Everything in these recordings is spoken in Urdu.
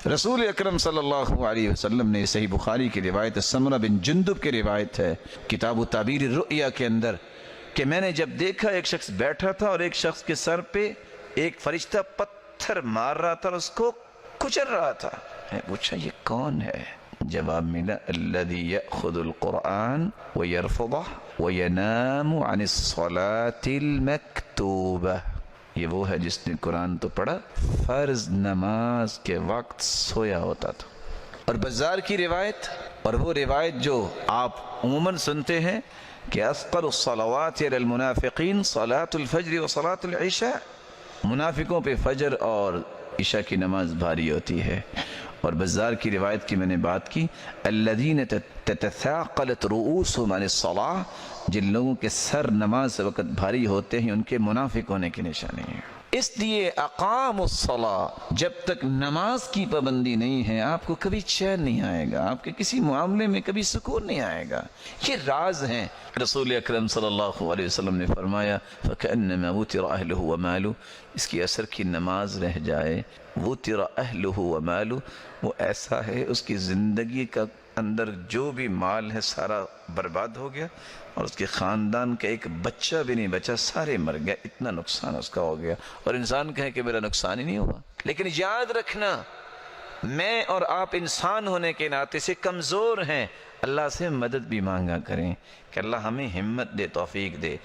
رسول اکرم صلی اللہ علیہ وسلم نے صحیح بخاری کی روایت سمرہ بن جندب کی روایت ہے کتاب تعبیر الرؤیا کے اندر کہ میں نے جب دیکھا ایک شخص بیٹھا تھا اور ایک شخص کے سر پہ ایک فرشتہ پتھر مار رہا تھا اور اس کو کچل رہا تھا. میں پوچھا یہ کون ہے؟ جواب ملا الذي يأخذ القرآن ويرفضه وينام عن الصلاة المكتوبة. یہ وہ ہے جس نے قرآن تو پڑھا فرض نماز کے وقت سویا ہوتا تھا. اور بزار کی روایت اور وہ روایت جو آپ عموماً سنتے ہیں کہ اثقل الصلوات علی المنافقین صلاة الفجر و صلاة العشاء، منافقوں پہ فجر اور عشاء کی نماز بھاری ہوتی ہے. اور بزار کی روایت کی میں نے بات کی الذین تتثاقلت رؤوسهم عن الصلاة، جن لوگوں کے سر نماز سے وقت بھاری ہوتے ہیں ان کے منافق ہونے کی نشانی ہے. اس لیے اقام الصلاة، جب تک نماز کی پابندی نہیں ہے آپ کو کبھی چین نہیں آئے گا، آپ کے کسی معاملے میں کبھی سکون نہیں آئے گا. یہ راز ہیں. رسول اکرم صلی اللہ علیہ وسلم نے فرمایا فَكَأَنَّمَا وُتِرَ أَهْلُهُ وَمَالُهُ، اس کی اثر کی نماز رہ جائے وُتِرَ أَهْلُهُ وَمَالُهُ، وہ ایسا ہے اس کی زندگی کا اندر جو بھی مال ہے سارا برباد ہو گیا اور اس کے خاندان کا ایک بچہ بھی نہیں بچا، سارے مر گئے، اتنا نقصان اس کا ہو گیا. اور انسان کہے کہ میرا نقصان ہی نہیں ہوا. لیکن یاد رکھنا میں اور آپ انسان ہونے کے ناطے سے کمزور ہیں. اللہ سے مدد بھی مانگا کریں کہ اللہ ہمیں ہمت دے، توفیق دے.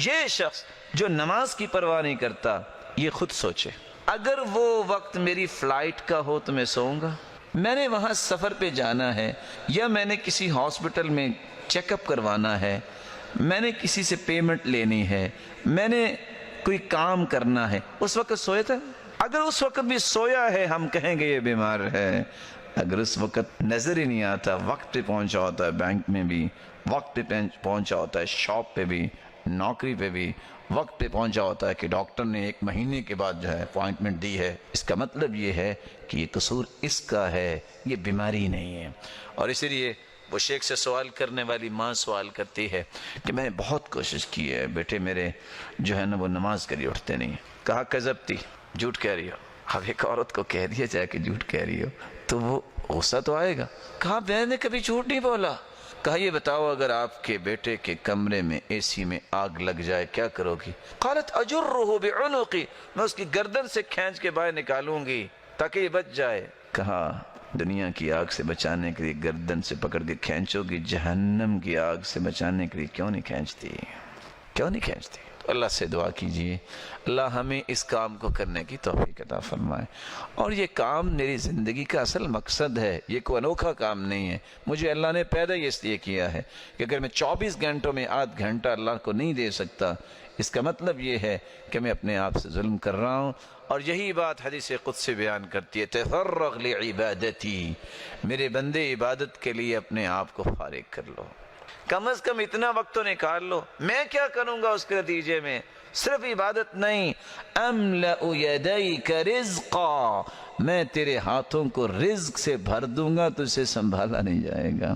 یہ شخص جو نماز کی پرواہ نہیں کرتا یہ خود سوچے اگر وہ وقت میری فلائٹ کا ہو تو میں سوؤں گا، میں نے وہاں سفر پہ جانا ہے یا میں نے کسی ہاسپٹل میں چیک اپ کروانا ہے، میں نے کسی سے پیمنٹ لینی ہے، میں نے کوئی کام کرنا ہے، اس وقت سویا تھا؟ اگر اس وقت بھی سویا ہے ہم کہیں گے یہ بیمار ہے. اگر اس وقت نظر ہی نہیں آتا، وقت پہ پہنچا ہوتا ہے بینک میں بھی، وقت پہ پہنچا ہوتا ہے شاپ پہ بھی، نوکری پہ بھی وقت پہ پہنچا ہوتا ہے کہ ڈاکٹر نے 1 مہینے کے بعد جو ہے اپوائنٹمنٹ دی ہے، اس کا مطلب یہ ہے کہ یہ قصور اس کا ہے، یہ بیماری نہیں ہے. اور اسی لیے وہ شیخ سے سوال کرنے والی ماں سوال کرتی ہے کہ میں نے بہت کوشش کی ہے بیٹے میرے جو ہے نا وہ نماز کے لیے اٹھتے نہیں. کہا کذبتی، جھوٹ کہہ رہی ہو. اب ایک عورت کو کہہ دیا جائے کہ جھوٹ کہہ رہی ہو تو وہ غصہ تو آئے گا. کہا میں نے کبھی جھوٹ نہیں بولا. کہا یہ بتاؤ اگر آپ کے بیٹے کے کمرے میں اے سی میں آگ لگ جائے کیا کرو گی؟ قالت اجرہ بعنقی، میں اس کی گردن سے کھینچ کے باہر نکالوں گی تاکہ یہ بچ جائے. کہا دنیا کی آگ سے بچانے کے لیے گردن سے پکڑ کے کھینچو گی، جہنم کی آگ سے بچانے کے لیے کیوں نہیں کھینچتی؟ کیوں نہیں کھینچتی؟ اللہ سے دعا کیجئے اللہ ہمیں اس کام کو کرنے کی توفیق عطا فرمائے. اور یہ کام میری زندگی کا اصل مقصد ہے، یہ کوئی انوکھا کام نہیں ہے. مجھے اللہ نے پیدا ہی اس لیے کیا ہے کہ اگر میں 24 گھنٹوں میں آدھ گھنٹہ اللہ کو نہیں دے سکتا اس کا مطلب یہ ہے کہ میں اپنے آپ سے ظلم کر رہا ہوں. اور یہی بات حدیث قدسی بیان کرتی ہے تفرغ لعبادتی، میرے بندے عبادت کے لیے اپنے آپ کو فارغ کر لو، کم از کم اتنا وقت تو نکال لو. میں کیا کروں گا اس کے نتیجے میں؟ صرف عبادت نہیں، املأ یدیک رزقا، میں تیرے ہاتھوں کو رزق سے بھر دوں گا، تجھے سنبھالا نہیں جائے گا.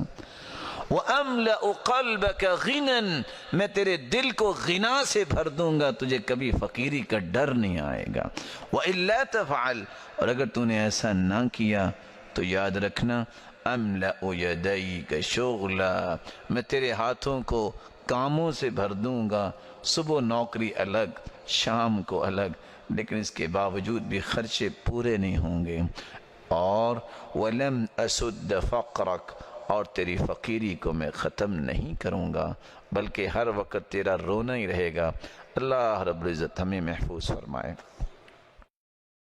وَأَمْلَأُ قَلْبَكَ غِنًا، میں تیرے دل کو غنا سے بھر دوں گا، تجھے کبھی فقیری کا ڈر نہیں آئے گا. وَإِلَّا تَفْعَلْ، اور اگر تو نے ایسا نہ کیا تو یاد رکھنا املأ یدیک شغلا، میں تیرے ہاتھوں کو کاموں سے بھر دوں گا، صبح نوکری الگ شام کو الگ، لیکن اس کے باوجود بھی خرچے پورے نہیں ہوں گے. اور وَلَمْ أَسُدَّ فَقْرَكَ، اور تیری فقیری کو میں ختم نہیں کروں گا بلکہ ہر وقت تیرا رونا ہی رہے گا. اللہ رب العزت ہمیں محفوظ فرمائے.